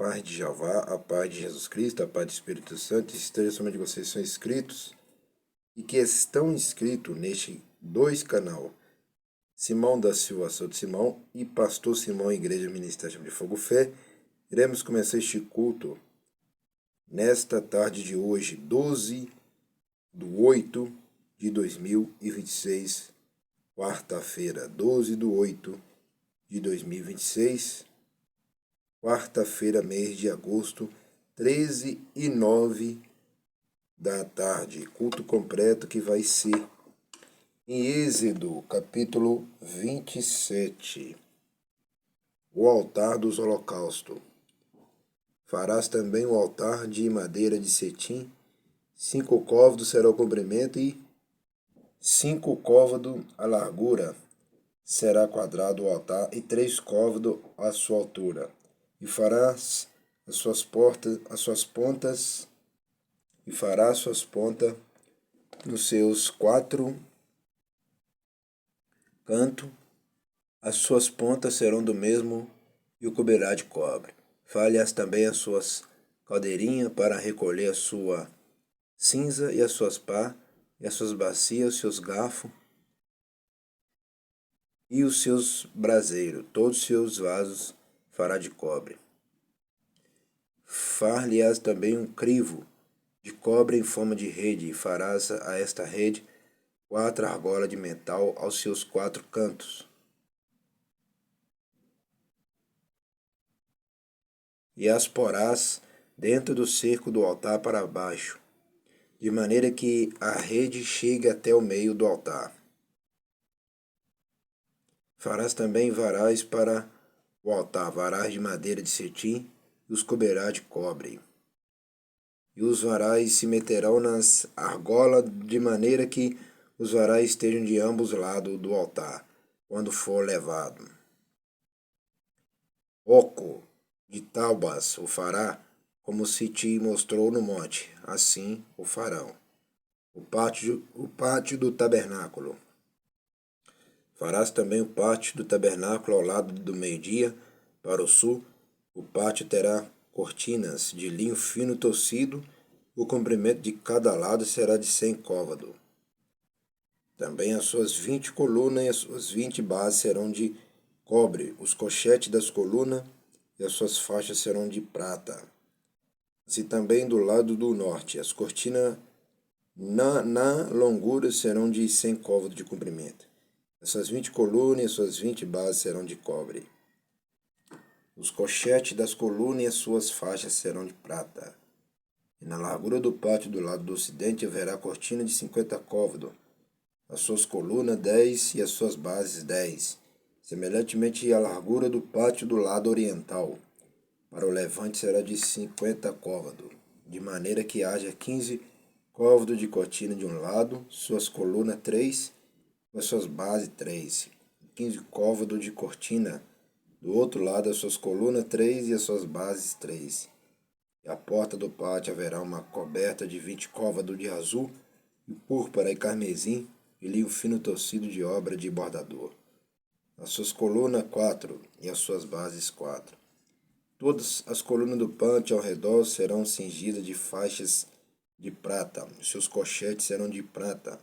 paz de Jeová, a paz de Jesus Cristo, a paz do Espírito Santo, esteja somente de vocês são inscritos e que estão inscritos neste dois canal, Simão da Silva Souto Simão e Pastor Simão, Igreja Ministério de Fogo Fé. Iremos começar este culto nesta tarde de hoje, 12/8/2026, quarta-feira, 12/8/2026, quarta-feira, mês de agosto, 13h09 da tarde. Culto completo que vai ser em Êxodo, capítulo 27. O altar dos holocaustos. Farás também o altar de madeira de cetim, 5 côvados será o comprimento e 5 côvados a largura. Será quadrado o altar e 3 côvados a sua altura. E farás as suas pontas nos seus 4 cantos. As suas pontas serão do mesmo e o cobrirá de cobre. Fale-as também as suas caldeirinhas para recolher a sua cinza e as suas pá, e as suas bacias, os seus garfos e os seus braseiros. Todos os seus vasos fará de cobre. Far-lhe-ás também um crivo de cobre em forma de rede, e farás a esta rede 4 argolas de metal aos seus 4 cantos. E as porás dentro do cerco do altar para baixo, de maneira que a rede chegue até o meio do altar. Farás também varais para o altar, varais de madeira de cetim, e os cobrirás de cobre. E os varais se meterão nas argolas, de maneira que os varais estejam de ambos lados do altar, quando for levado. Oco de taubas o fará, como se te mostrou no monte, assim o farão. O pátio do tabernáculo. Farás também o pátio do tabernáculo ao lado do meio-dia, para o sul. O pátio terá cortinas de linho fino torcido, o comprimento de cada lado será de 100 côvados. Também as suas 20 colunas e as suas 20 bases serão de cobre, os cochetes das colunas e as suas faixas serão de prata. Assim também do lado do norte, as cortinas na longura serão de 100 côvados de comprimento. As suas 20 colunas e as suas 20 bases serão de cobre. Os cochetes das colunas e as suas faixas serão de prata. E na largura do pátio do lado do ocidente haverá cortina de 50 côvados. As suas colunas 10 e as suas bases 10. Semelhantemente à largura do pátio do lado oriental. Para o levante será de 50 côvados, de maneira que haja 15 côvados de cortina de um lado, suas colunas 3, e as suas bases 3. 15 côvados de cortina do outro lado, as suas colunas 3 e as suas bases 3. E à porta do pátio haverá uma coberta de 20 côvados de azul, e púrpura e carmesim, e linho fino torcido de obra de bordador. As suas colunas 4 e as suas bases 4. Todas as colunas do pátio ao redor serão cingidas de faixas de prata. Os seus cochetes serão de prata,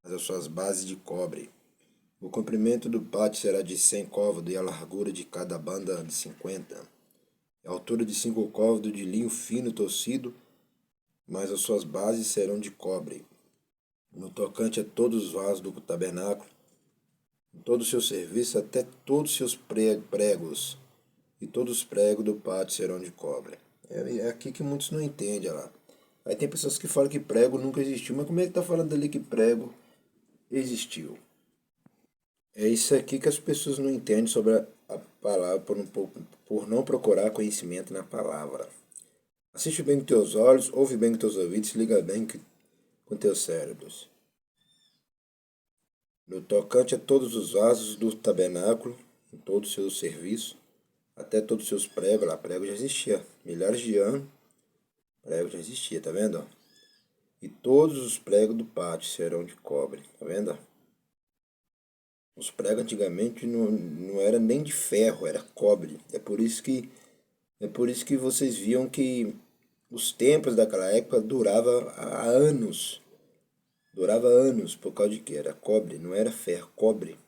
mas as suas bases de cobre. O comprimento do pátio será de 100 côvados e a largura de cada banda de 50. A altura de 5 côvados de linho fino torcido, mas as suas bases serão de cobre. No tocante a todos os vasos do tabernáculo, em todo o seu serviço, até todos os seus pregos, e todos os pregos do pátio serão de cobre. É aqui que muitos não entendem, olha lá. Aí tem pessoas que falam que prego nunca existiu, mas como é que está falando ali que prego existiu? É isso aqui que as pessoas não entendem sobre a palavra por não procurar conhecimento na palavra. Assiste bem com teus olhos, ouve bem com teus ouvidos, liga bem com teus cérebros. No tocante a todos os vasos do tabernáculo, em todo o seu serviço, até todos os seus pregos, lá prego já existia, milhares de anos, prego já existia, tá vendo? E todos os pregos do pátio serão de cobre, tá vendo? Os pregos antigamente não era nem de ferro, era cobre. É por isso que É por isso que vocês viam que os templos daquela época durava há anos. Durava anos por causa de que era cobre, não era ferro, cobre.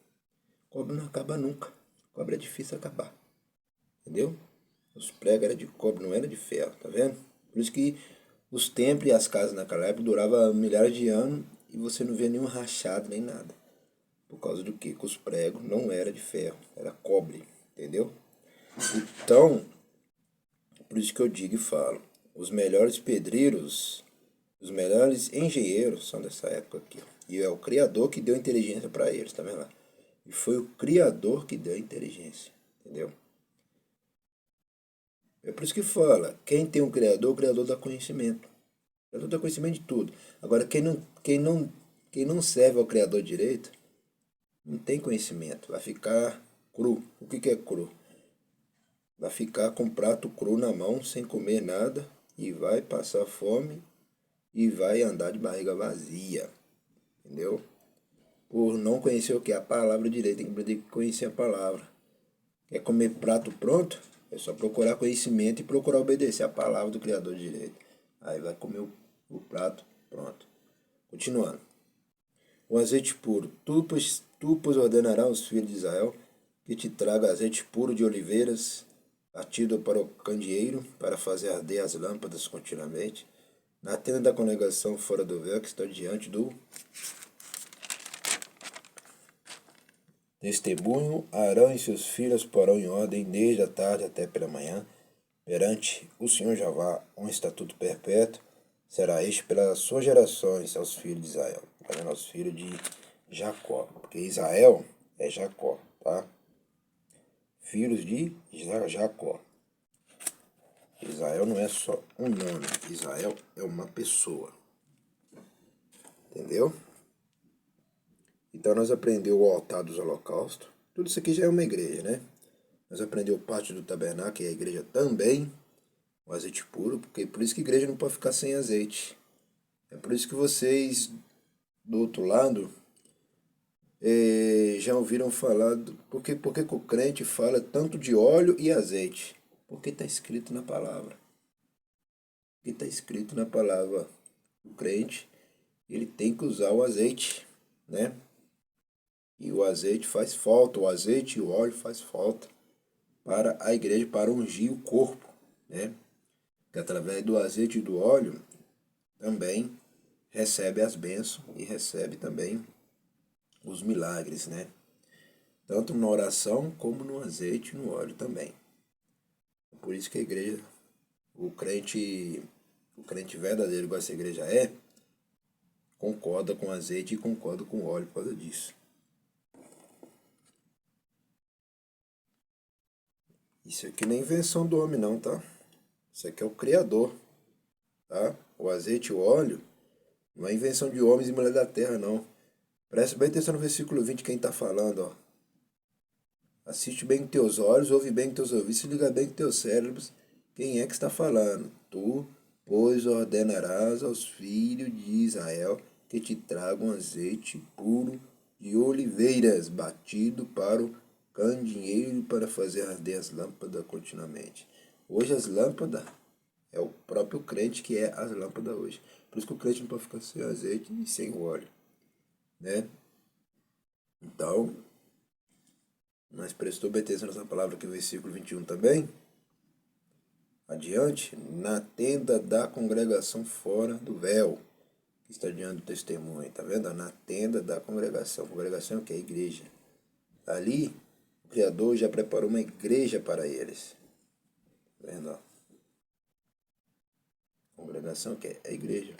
Cobre não acaba nunca. Cobre é difícil acabar. Entendeu? Os pregos eram de cobre, não era de ferro, tá vendo? Por isso que os templos e as casas naquela época duravam milhares de anos e você não via nenhum rachado nem nada. Por causa do quê? Que os pregos não era de ferro, era cobre, entendeu? Então, por isso que eu digo e falo, os melhores pedreiros, os melhores engenheiros são dessa época aqui, ó. E é o Criador que deu inteligência para eles, tá vendo lá? E foi o Criador que deu a inteligência, entendeu? É por isso que fala, quem tem um Criador, o Criador dá conhecimento. O Criador dá conhecimento de tudo. Agora, quem não serve ao Criador direito, não tem conhecimento. Vai ficar cru. O que é cru? Vai ficar com o prato cru na mão, sem comer nada, e vai passar fome e vai andar de barriga vazia. Entendeu? Por não conhecer o que? A palavra direito. Tem que aprender a conhecer a palavra. Quer comer prato pronto? É só procurar conhecimento e procurar obedecer a palavra do Criador de direito. Aí vai comer o prato pronto. Continuando. O azeite puro. Tu, pois, ordenarás aos filhos de Israel que te traga azeite puro de oliveiras, batido para o candeeiro, para fazer arder as lâmpadas continuamente, na tenda da congregação fora do véu, que está diante do testemunho. Arão e seus filhos porão em ordem desde a tarde até pela manhã, perante o Senhor Javá, um estatuto perpétuo, será este pelas suas gerações aos filhos de Israel, aos filhos de Jacó, porque Israel é Jacó, tá? Filhos de Jacó. Israel não é só um nome, Israel é uma pessoa, entendeu? Então nós aprendemos o altar dos holocaustos, tudo isso aqui já é uma igreja, né? Nós aprendemos o pátio do tabernáculo, que é a igreja também, o azeite puro, porque por isso que a igreja não pode ficar sem azeite. É por isso que vocês, do outro lado, já ouviram falar, por que o crente fala tanto de óleo e azeite? Porque está escrito na palavra. Porque está escrito na palavra. O crente, ele tem que usar o azeite, né? E o azeite faz falta, o azeite e o óleo faz falta para a igreja, para ungir o corpo, né? Que através do azeite e do óleo também recebe as bênçãos e recebe também os milagres, né? Tanto na oração como no azeite e no óleo também. Por isso que a igreja, o crente verdadeiro, igual essa igreja é, concorda com o azeite e concorda com o óleo por causa disso. Isso aqui não é invenção do homem não, tá? Isso aqui é o Criador, tá? O azeite e o óleo não é invenção de homens e mulheres da terra, não. Preste bem atenção no versículo 20, quem está falando, ó. Assiste bem com teus olhos, ouve bem com teus ouvidos, se liga bem com teus cérebros. Quem é que está falando? Tu, pois, ordenarás aos filhos de Israel que te tragam azeite puro de oliveiras, batido para o candeeiro para fazer arder as lâmpadas continuamente. Hoje as lâmpadas é o próprio crente que é as lâmpadas hoje. Por isso que o crente não pode ficar sem azeite e sem óleo, né? Então, mas prestou bem atenção nessa palavra aqui, versículo 21 também. Adiante, na tenda da congregação fora do véu, que está diante do testemunho, tá vendo? Na tenda da congregação. Congregação é o que? A igreja. Ali, o Criador já preparou uma igreja para eles. Tá vendo? Congregação que é a igreja.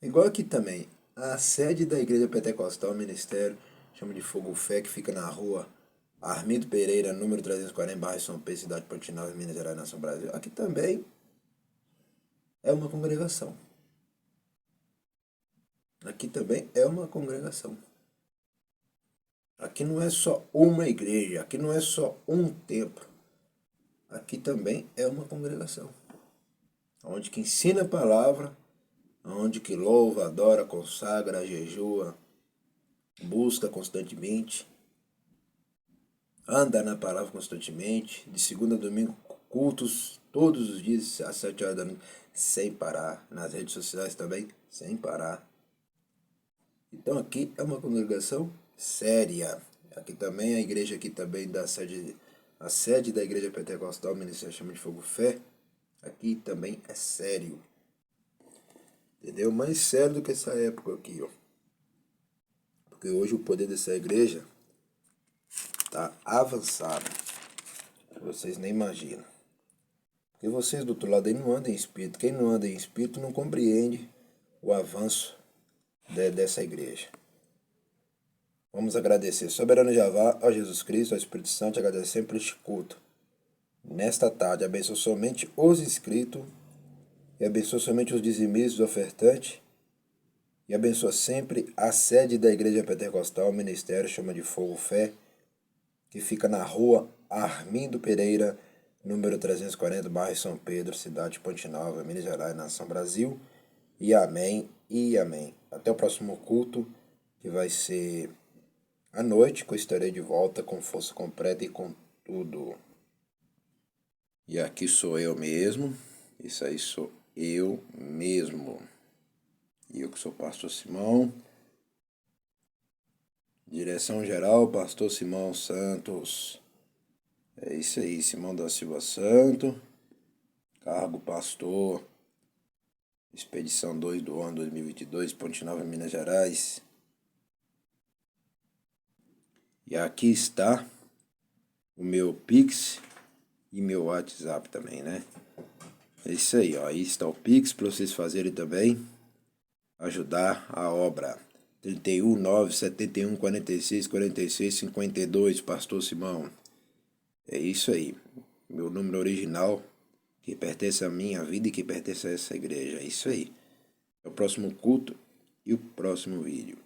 Igual aqui também, a sede da igreja pentecostal, ministério, chama de Fogo Fé, que fica na rua Armindo Pereira, número 340, bairro São Pedro, cidade de Pontinal, Minas Gerais, Nação Brasil. Aqui também é uma congregação. Aqui também é uma congregação. Aqui não é só uma igreja, aqui não é só um templo. Aqui também é uma congregação. Onde que ensina a palavra, onde que louva, adora, consagra, jejua, busca constantemente, anda na palavra constantemente, de segunda a domingo cultos todos os dias às 7 horas da noite, sem parar. Nas redes sociais também, sem parar. Então aqui é uma congregação séria. Aqui também, a igreja aqui também a sede da Igreja Pentecostal, Ministério Chama de Fogo Fé, aqui também é sério. Entendeu? Mais sério do que essa época aqui, ó. Porque hoje o poder dessa igreja tá avançado. Vocês nem imaginam. Porque vocês do outro lado aí não andam em espírito. Quem não anda em espírito não compreende o avanço dessa igreja. Vamos agradecer, soberano Jeová, ao Jesus Cristo, ao Espírito Santo, agradecer por este culto. Nesta tarde, abençoa somente os inscritos, e abençoa somente os dizimistas, os ofertantes, e abençoa sempre a sede da Igreja Pentecostal, Ministério Chama de Fogo Fé, que fica na rua Armindo Pereira, número 340, bairro São Pedro, cidade de Ponte Nova, Minas Gerais, nação Brasil. E amém, e amém. Até o próximo culto, que vai ser à noite, que eu estarei de volta com força completa e com tudo. E aqui sou eu mesmo. Isso aí sou eu mesmo. E eu que sou o pastor Simão. Direção geral, pastor Simão Santos. É isso aí, Simão da Silva Santo. Cargo pastor. Expedição 2 do ano 2022, Ponte Nova, Minas Gerais. E aqui está o meu Pix e meu WhatsApp também, né? É isso aí, ó. Aí está o Pix para vocês fazerem também. Ajudar a obra. 31 9 71 46 46 52, Pastor Simão. É isso aí. Meu número original, que pertence à minha vida e que pertence a essa igreja. É isso aí. É o próximo culto e o próximo vídeo.